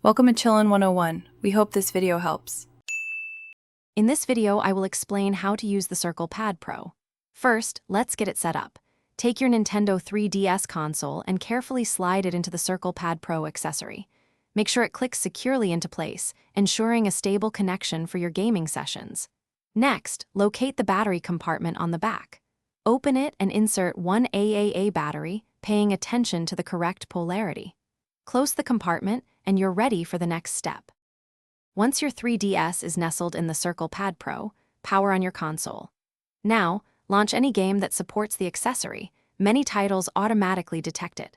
Welcome to Chillin' 101. We hope this video helps. In this video, I will explain how to use the Circle Pad Pro. First, let's get it set up. Take your Nintendo 3DS console and carefully slide it into the Circle Pad Pro accessory. Make sure it clicks securely into place, ensuring a stable connection for your gaming sessions. Next, locate the battery compartment on the back. Open it and insert one AAA battery, paying attention to the correct polarity. Close the compartment, and you're ready for the next step. Once your 3DS is nestled in the Circle Pad Pro, power on your console. Now, launch any game that supports the accessory. Many titles automatically detect it.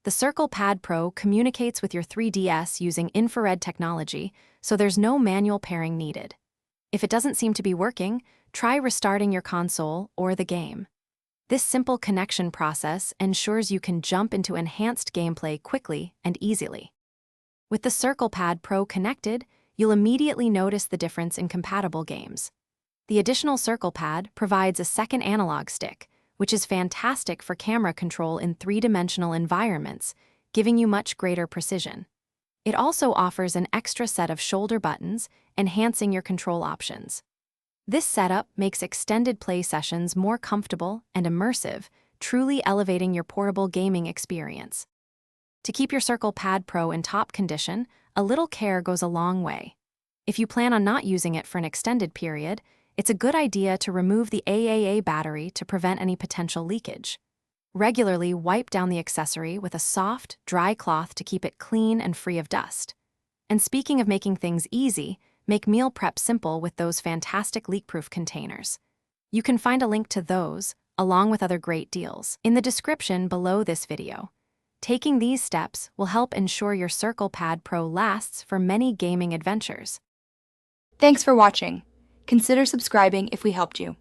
The Circle Pad Pro communicates with your 3DS using infrared technology, so there's no manual pairing needed. If it doesn't seem to be working, try restarting your console or the game. This simple connection process ensures you can jump into enhanced gameplay quickly and easily. With the Circle Pad Pro connected, you'll immediately notice the difference in compatible games. The additional Circle Pad provides a second analog stick, which is fantastic for camera control in three-dimensional environments, giving you much greater precision. It also offers an extra set of shoulder buttons, enhancing your control options. This setup makes extended play sessions more comfortable and immersive, truly elevating your portable gaming experience. To keep your Circle Pad Pro in top condition, a little care goes a long way. If you plan on not using it for an extended period, it's a good idea to remove the AAA battery to prevent any potential leakage. Regularly wipe down the accessory with a soft, dry cloth to keep it clean and free of dust. And speaking of making things easy, make meal prep simple with those fantastic leak-proof containers. You can find a link to those, along with other great deals, in the description below this video. Taking these steps will help ensure your Circle Pad Pro lasts for many gaming adventures. Thanks for watching. Consider subscribing if we helped you.